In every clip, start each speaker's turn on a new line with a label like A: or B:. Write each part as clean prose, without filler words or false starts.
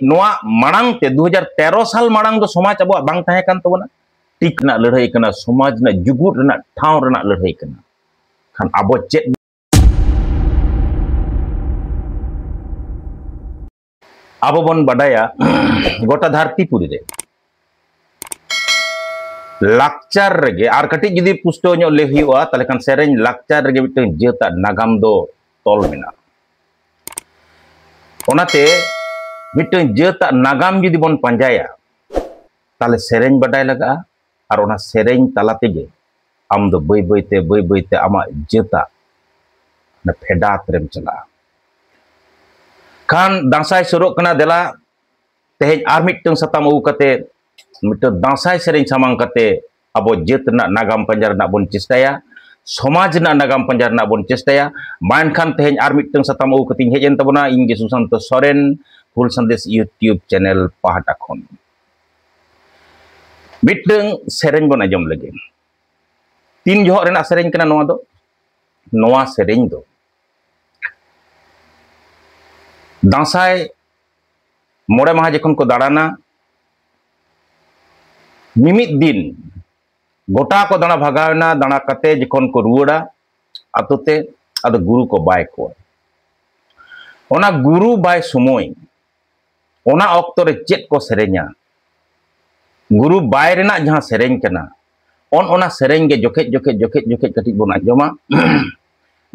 A: Noa marang te 2013 साल marang do somaj abo bang tahe kan tabona tik na ladhai kana somaj na jugut rena thau rena ladhai kana kan abo chet abo bon badaya gota dharti puri re lakchar rege ar kati judi pusto nyo le huwa tale kan sereng lakchar rege miteng jeta nagam do tol mena onate miteng jeta nagam judi bon panjaya tale sereng badai laga ar ona sereng tala tege am do boy boy te ama jeta na phedat rem chala kan dangsai suruk kena dela tehej ar miteng satam u kate miteng dangsai sereng samang kate abo jet na nagam panjar na bon cestaya somaj na nagam panjar na bon cestaya main kan tehej ar miteng satam u kate hejen tabona inge Susanto Soren Full Sandes YouTube channel pahata khon miteng sereng bon ajom lagi tin johor rena sereng kena noa sereng do dangsai more maha jekon ko darana mimit din gota ko dana bhagawna dana kate jekon ko ruwada atute ado guru ko bay ko ona guru bay sumoy ona okto re chet ko serenya guru bay rena jaha sereng kana ona sereng ge joket kati bon ajoma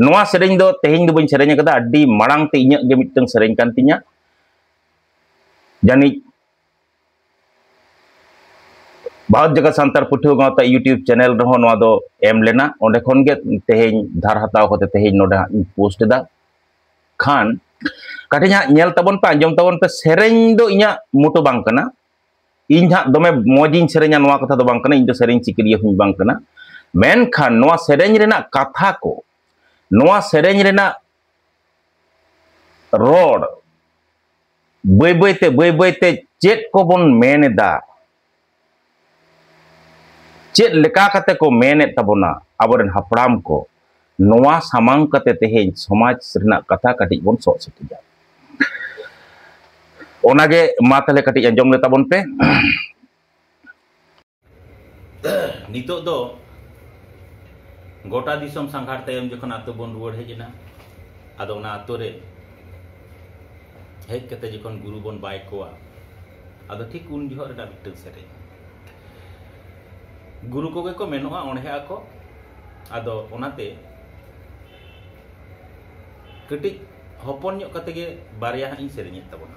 A: noa sereng do tehing do bain serenya kada adi marang te inya ge miteng sereng kan tinya jani bahut jaga santar puthu gawta YouTube channel reho noa do em lena onde khon ge tehing dhar hataw kote tehing noda post da khan katinya nyel tabon pa anjom tabon pe sereng do inya moto bang kana inya dome mojing serenya noa katha do bang kana inya sereng cikriya hu bang kana menkhan noa sereng rena katha ko noa sereng rena rod boy te chet ko bon meneda chet leka kate ko menet tabona aboren hapram ko noa samang kate tehej somaj rena katha kati bon sok sekija onage matale kati anjom le tabon pe nitok do gota disom sangghar tayam jokon ato bon ruwar hejena ado na ato re hej kate jokon guru bon bay koa ado thik un johor rena miteng sereng guru koge ko menoa onhe ako ado onate ketik hopon nyok kate ge barya ing sereng tabona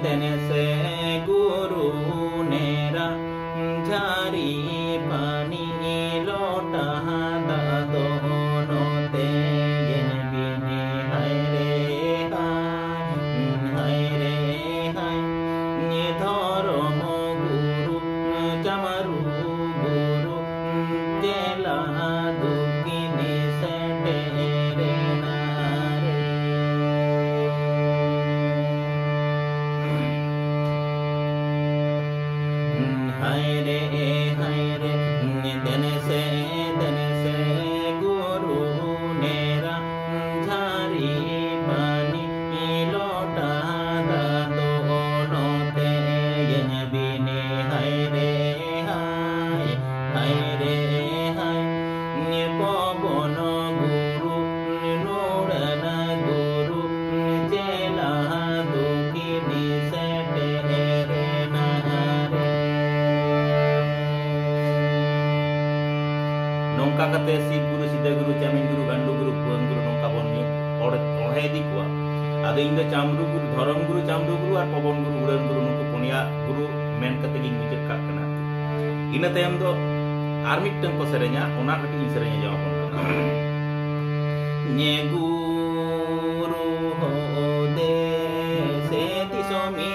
A: denese guru nera jari pani lota da dono te yen bini hai re hai ni dhoro mo guru chamaru guru tela dukini sete re na re denese guru nera jari pani lota da dono te yen bini hai re hai ni pobono guru nurana guru chela dukini sete re na re nongka kate si guru sida guru chamin guru gandu guru puan guru nongka bon ni orhe di kuwa ado inda chamru guru dhorom guru chamru guru ar pabon guru uran guru nungku punya guru men kate gi mujud kak kana ina tayam do ar miteng ko serenya ona kati in serenya jawab kana nye guru ho de se ti somi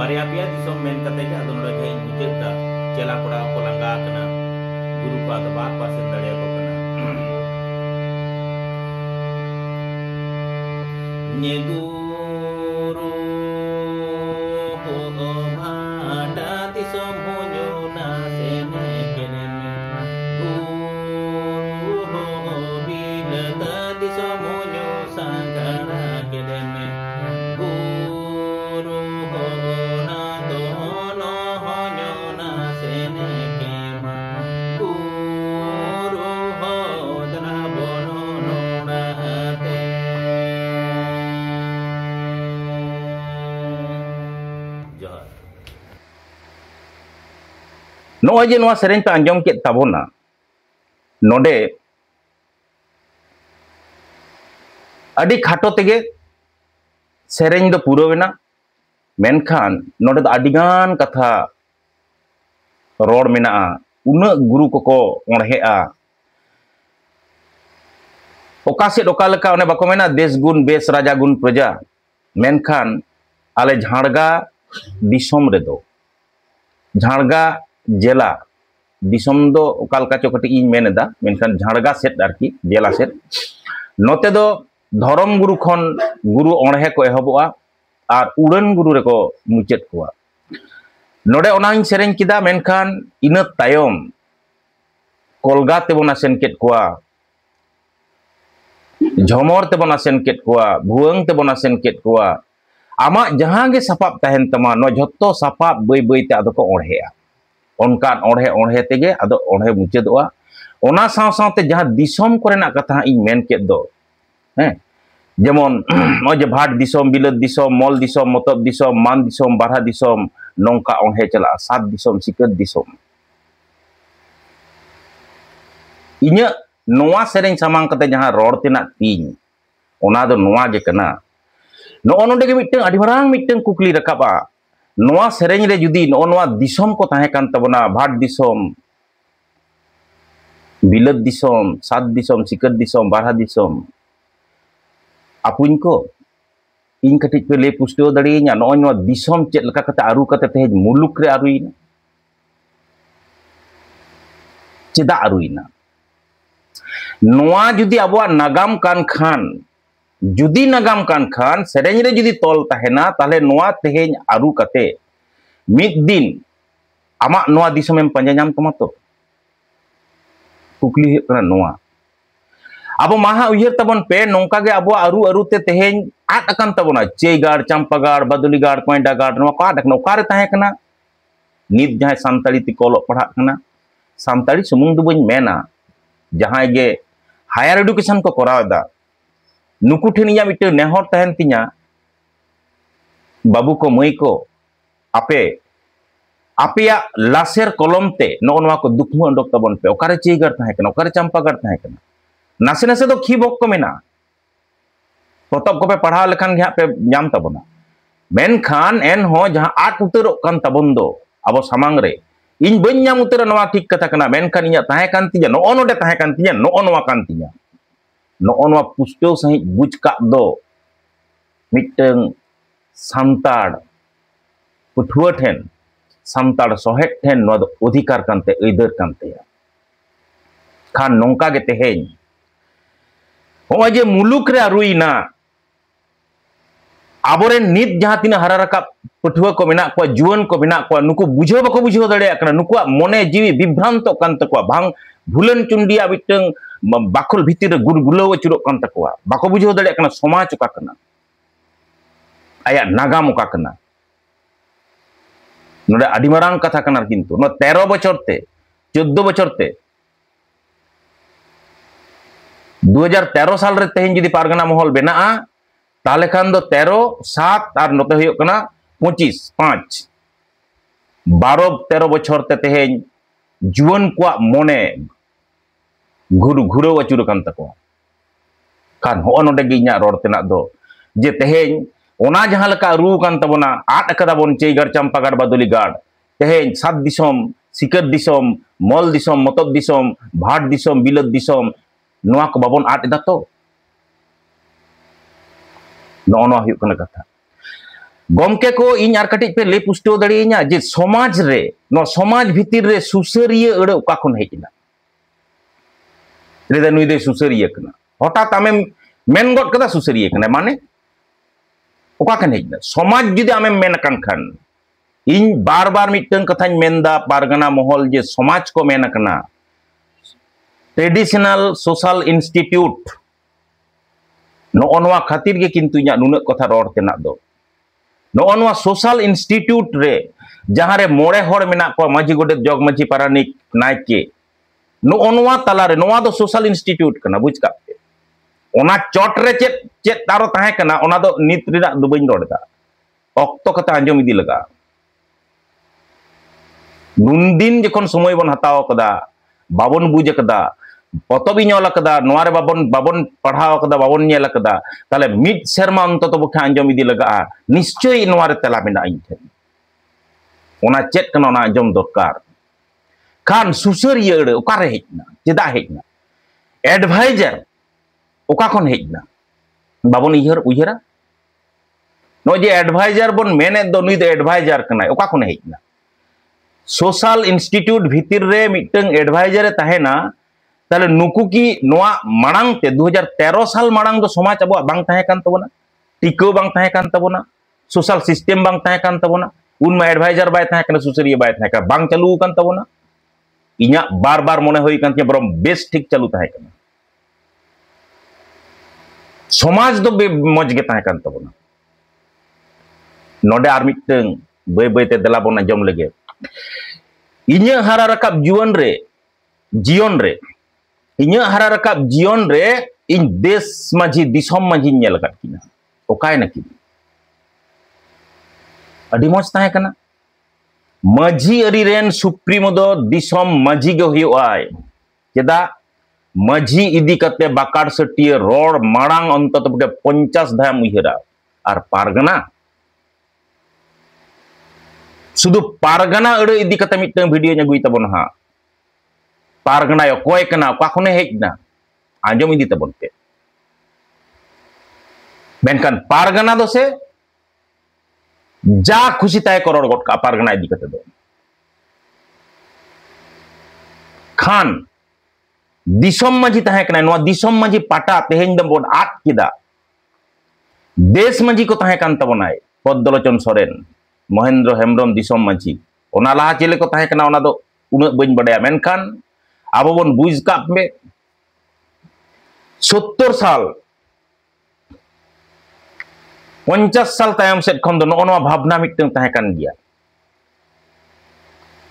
A: Barya pia disom men kate ga adon lagi mujud da cela koda ko langga kana guru ko ada baat pasen dare ko kana nye guru ho bhada disom honyo na sene kene guru ho bilata disom honyo sangara kene Noa je noa sereng ta anjom ket tabona node adi khato tege sereng do puro wena menkhan node do adigan katha ror mena una guru koko onrhea okaset okaleka one bako mena des gun bes raja gun praja menkhan ale jharga disom redo jharga jela disom do okalka chokati in meneda menkhan jharga set arki jela set note do dhorom guru khon guru onrhe ko ehoboa ar uran guru reko muchet koa node onang sereng kida menkhan ina tayom kolga tebona sen ket koa jhomor tebona sen ket koa bhuang tebona sen ket koa ama jahan ge sapap tahen tama no jhotto sapap boi boi te ado ko onrhea onkan onrhe tege ado onrhe muchedoa ona saw saw te jahan disom korena katha in men ket do jemon oje bhat disom bilat disom mol disom motop disom man disom barha disom nongka onrhe chala sat disom sikat disom inya noa sereng samang kate jahan ror tenak ting ona do noa ge kana no ononde ge mitteng adi marang mitteng kukli rakaba noa sereng re judi no noa disom ko tahe kan tabona bhat disom bilat disom sat disom sikat disom barha disom apuñ ko इन कटिज पे ले पुष्टो दड़िया no no Disom चेत लका कते आरु कते तेज मुलुक रे आरुइना चेदा आरुइना नोआ जुदी अबवा नागाम कान खान जुदी नागाम कान खान सेरेंज रे जुदी तोल तहेना ताले नोआ तेहेज आरु कते मिद दिन आमा नोआ दिसोम एम पंजा नाम तमा तो कुकली हे कना नोआ अब महा उयर तबन पे नोंका गे अब आरु आरु ते तेहेन आट अकन तबना चेगाड़ चंपागाड़ बदुलीगाड़ कोयडागाड़ नो का दखनो कारे ताहे कना नित जहां सानताली ति कोलो पढ़ा कना सानताली सुमुंग दु बइन मेना जहां गे हायर एडुकेशन को करावदा नुकु ठेनिया मिटे नेहर तहन तिया बाबू को मई को आपे आपिया लासेर कलम ते नोआ को दुखमु अंडक तबन पे ओकारे चीगर ताहे कना ओकारे चंपागार ताहे कना नासे नासे तो खी बक को मेना पतब को पे पढ़ा लेखान गे पे जाम तबना मेनखान एन हो जहां आट उतरो कान तबन दो अब सामांग रे इन बन जाम उतर नोआ ठीक कथा कना मेनखान इया ताहे कान तिया नो नोडे ताहे कान तिया नो नोआ कान तिया नो नोआ पुष्टो सही बुझ का दो मिटंग सांताड़ पुठुआ ठेन सांताड़ सोहेट ठेन नो अधिकार कानते ऐदर कानते खान नोंका गे तेहेन हो जे मुलुक रे रुईना आबोरे नित जहां तीना हरा रका पठुआ को मेना को जुवन को मेना को नुकु बुझो बको बुझो दड़े कना नुकुआ मने जीवी विभ्रांत कान तकवा भांग भुलन चुंडिया मिटंग बाखुल भितिर गुरगुलो चुरो कान तकवा बाको बुझो दड़े कना समाज का कना आया नागाम का कना नोडे आदि मारांग कथा कना किंतु नो 13 बछर ते 14 बछर ते 2013 साल रे तेहेन जदि पारगना महल बेना ताले खान दो 13-7 और नोते हुयो कना 25-5 12-13 बछर ते तेहेन जुवन को मोने घुरो अचुर कान तको खान हो नोडे गे इᱧᱟ रोड तेना दो जे तेहेन ओना जहां लका रू कान तबना आट कदा बोन चेगर चंपागाड़ बादुली गाड़ तेहेन सात दिसम सिकर दिसम मल दिसम मतब दिसम भाट दिसम बिलत दिसम नोआ को बाबन आट एदा तो नोआ हुयो कना कथा गमके को इन आर कटिज पे ले पुष्टो दड़िये냐 जे समाज रे नो समाज भितिर रे सुसरिया अड़े ओका खन हेजना रे नुई दे सुसरिया कना हठात आमे मेन गड कदा सुसरिया कना माने ओका खन हेजना समाज जुदि आमे मेन कान खान इन बार बार मिटन कथाñ मेनदा पारगना महल जे समाज को मेन कना ट्रेडिशनल सोशल इंस्टीट्यूट नोआ खातिर के किंतु इᱧा नुना कथा रोड तेना दो नोआ सोशल इंस्टीट्यूट रे जहां रे मोड़े हड़ मेना को माजी गोडे जग माजी पारानिक नायके नोआ तला रे नोआ दो सोशल इंस्टीट्यूट कना बुझ का ओना चोट रे चेत चेत तारो ताहे कना ओना दो नित रिना दो बइन रोडदा ऑक्तो कथा आंजम इदी लगा नुनदिन जखन समय बन हताव कदा बाबन बुझ कदा पतबी नल कदा नोआ रे बाबन पढ़ाव कदा बाबन नेल कदा ताले मिड शर्मा अंत तो बखा आंजम इदी लगा निश्चय नोआ रे तेला मेना इन ठेन ओना चेत कना ओना आंजम दरकार खान सुसरिया अड़े ओकारे हेजना चेदा हेजना एडवाइजर ओका खन हेजना बाबन उयहरा नो जे एडवाइजर बन मेने दो नुई दो एडवाइजर कना ओका खन हेजना सोशल इंस्टीट्यूट भितिर रे मिटंग एडवाइजर ताहेना ताले नुकु की नोआ मांग ते 2013 साल मांग दो समाज अब बांग ताहे कान तबना टिको बांग ताहे कान तबना सोशल सिस्टम बांग ताहे कान तबना उन मा एडवाइजर बाय ताहे कना सुसरिया बाय ताहे का बांग चालू कान तबना इᱧा बार बार मने होई कान के बरम बेस ठीक चालू ताहे कना समाज दो मज गे ताहे कान तबना नोडे आर मिटंग बय बय ते दला बना जम लगे इᱧा हारा रकाब जीवन रे इᱧा हारा रकाब जीवन रे इन देश माझी दिसम माझी नेल काट किना ओकाय नकी अडी मज ताहे कना माझी अरी रेन सुप्रीमो दो दिसम माझी गे हुयो आय चेदा माझी इदी कते बाकार सटिया रोड मांग अंत तो 50 धाम उयहरा और पारगना शुद्ध पारगना अड़े इदी कते मिटन वीडियो न्यागुई तबन हा पारगना कोय कना ओका खने हेजना आंजम इदी तबन पे मेनखान पारगना दो से जा खुशी ताय करोड़ गोट का पारगना इदी कते दो खान दिसम माझी ताहे कना नोआ दिसम माझी पाटा तेहेन दम बोन आट किदा देश माझी को ताहे कान तबनाय पद्दलोचन सोरेन महेंद्र हेम्ब्रम दिसम माझी ओना लाहा चेले को ताहे कना ओना दो उना बइन बडाया मेनखान आबो बोन बुझ काप में 70 साल 50 साल तायम सेट खन दो नोआ भावना मिटन ताहे कान गिया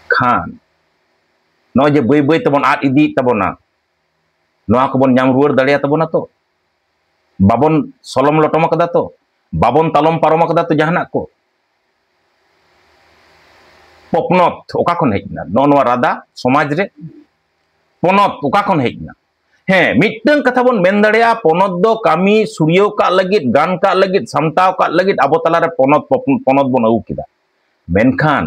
A: खान नो जे बय बय तबन आट इदी तबना नोआ को बन नाम रुवर दड़िया तबना तो बाबन सलम लटम कदा तो बाबन तालम पारम कदा तो जहाना को पपनत ओका खन हेजना नो रादा समाज रे पनत ओका खन हेजना हे मिटन कथा बन मेन दाड़ेया पनत दो कामी सूर्यो का लगित गान का लगित समताव का लगित आबो तला रे पनत बन अगु किदा मेनखान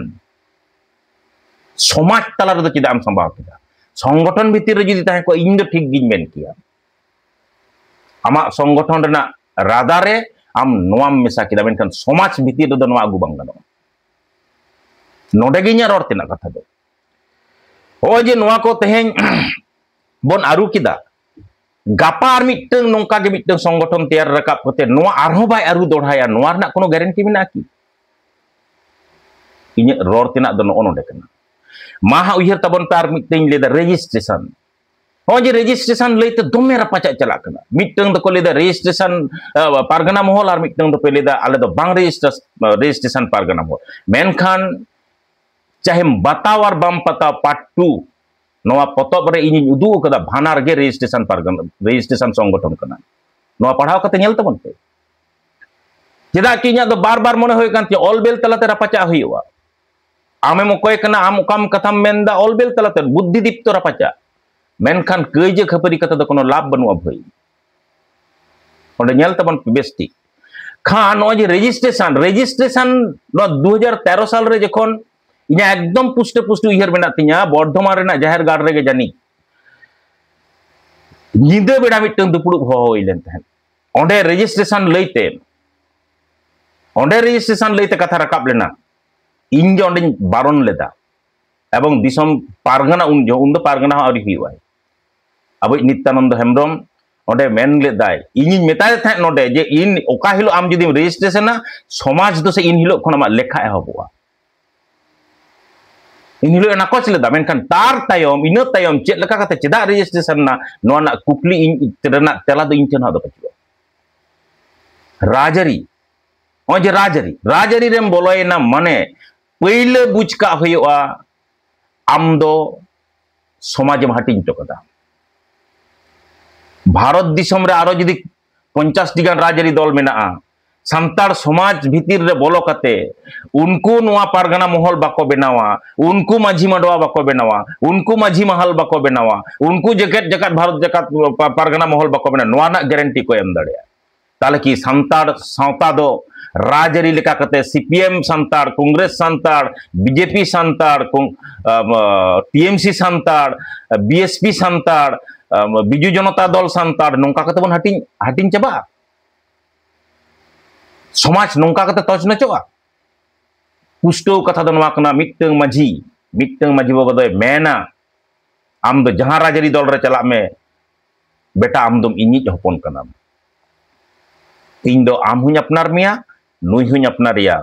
A: समाज तला रे चिदा आम संभाव किदा संगठन भितर रे जदि ताहे को इन दो ठीक गिन मेन किया आमा संगठन रेना रादा रे आम नोआम मेसा किदा मेनखान समाज भितर रे नोआ अगु बांग गानो नोडे गिन्या रोड तेना कथा दो ओ जे नोआ को तेहें बन आरु किदा गापा आर मिटन नोंका गे मिटन संगठन तैयार रकाब कते नोआ आरहो बाय आरु दोढ़ाया नोआ रना कोनो गारंटी मेना की इन्या रोड तेना दो नो नोडे कना माहा उयहर तबन तार मिटन लेदा रजिस्ट्रेशन हो जे रजिस्ट्रेशन लेते दोमे रपाचा चला कना मिटन दो को लेदा रजिस्ट्रेशन पारगना महल आर मिटन दो पे लेदा आले दो बांग रजिस्ट्रेशन पारगना महल मेनखान चाहे बताव और बम पता पार्ट 2 नोआ पतब रे इन उदू कदा भानार गे रजिस्ट्रेशन पारगना रजिस्ट्रेशन संगठन कना नोआ पढ़ाव कते नेल तबन पे चेदा कि इन्या दो बार बार मने होय कान ऑल बेल तलाते रपाचा होयवा आमे मकोय कना आम ओकाम कथाम मेनदा ऑल बेल तलाते बुद्धि दीप्त रपाचा मेनखान कइजे खपरी कथा दो कोनो लाभ बनुआ भई ओंडे नेल तबन बेस्टी खान नो जे रजिस्ट्रेशन नो 2013 साल रे जखन इन्या एकदम पुष्ट पुष्ट उयहर मेना तिnya बर्धमान रेना जाहेर गाड़ रे जानी निदे बेड़ा मिटन दुपुड़ हो होइलेन तहन ओंडे रजिस्ट्रेशन लेते कथा रकाब लेना इन जे ओंडे बारन लेदा एवं दिसम पारगना उन दो पारगना आरि हुआ अब नित्यानंद हेम्ब्रम ओंडे मेन लेदाय इनि मेताय था नोडे जे इन ओका हिलो आम जदि रजिस्ट्रेशन समाज दो से इन हिलो खन लेखा एहबवा इन हिलो ना कोच लेदा मेनखान तार तायम इन तायम चेद लका कते चेदा रजिस्ट्रेशन ना नो ना कुकली इन तेना तेला दो इन ठन दो पचुआ राजरी ओ जे राजरी रेम बोलोयना माने पहिले बुझका होयवा आम दो समाज हाटिंग टोकदा भारत दिसम रे आरो जदि 50 टी गान राजरी दल मेना सान्ताड़ समाज भितर रे बोलो कते उनको नोआ पारगना महल बाको बेनावा उनको माझी माडवा बाको बेनावा उनको माझी महल बाको बेनावा उनको जगत भारत जगत पारगना महल बाको बेना नोआ ना गारंटी को एम दाड़ेया ताले कि सान्ताड़ सावता दो राजरी लेका कते सीपीएम सान्ताड़ कांग्रेस सान्ताड़ बीजेपी सान्ताड़ टीएमसी सान्ताड़ बीएसपी सान्ताड़ बिजू जनता दल सान्ताड़ नोंका कते बन हाटिंग चाबा समाज नोंका कते तज नचोआ पुष्टो कथा दो नोआ कना मिटंग माझी बाबा दो मेना आम दो जहां राजरी दल रे चला में बेटा आम दम इनिज हपन कना इन दो आम हुኝ अपनार मिया नुई हुኝ अपनारिया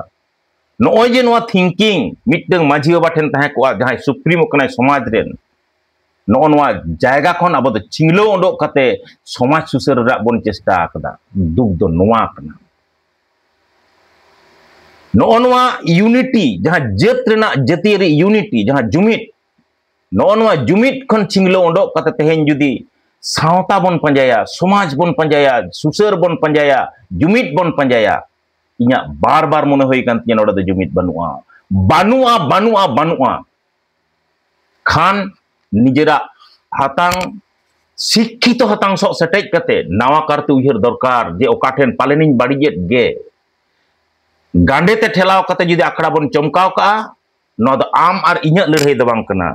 A: नोय जे नोआ थिंकिंग मिटंग माझी बाबा ठेन ताहे को जहां सुप्रीमो कना समाज रेन नो नोआ जायगा खन अब दो चिंगलो ओडो कते समाज सुसर रा बन चेष्टा आकदा दुख दो नोआ कना नो नोआ यूनिटी जहां जत रेना जतियरी यूनिटी जहां जुमित नो नोआ जुमित खन चिंगलो ओडो कते तेहेन जुदी सावता बन पंजाया समाज बन पंजाया सुसर बन पंजाया जुमित बन पंजाया इन्या बार बार मन होई कान तिया नोडे दो जुमित बानुआ खान निजेरा हातांग शिक्षित हातांग सो सेटेज कते नावा करते उयहर दरकार जे ओका ठेन पालेनिन बाड़िजेत गे गांडे ते ठेलाव कते जुदी आखड़ा बन चमकाव का नो दो आम आर इन्या लड़ाई दो बांग कना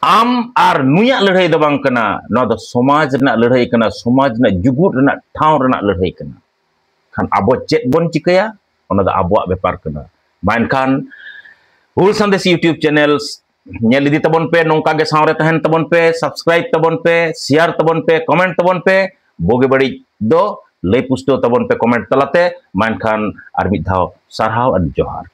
A: आम आर नुया लड़ाई दो बांग कना नो दो समाज रना लड़ाई कना समाज ना जुगुट रना ठाव रना लड़ाई कना खान आबो चेक बन चिकया ओना दो आबोआ बेपार कना मानखान हुल संदेश यूट्यूब चैनल्स नेल इदी तबन पे नोंका गे सावरे तहन तबन पे सब्सक्राइब तबन पे शेयर तबन पे कमेंट तबन पे बोगे बड़ी दो लई पुष्टो तबन पे कमेंट तलाते मानखान आर मिद धाव सारहाव आर जोहार।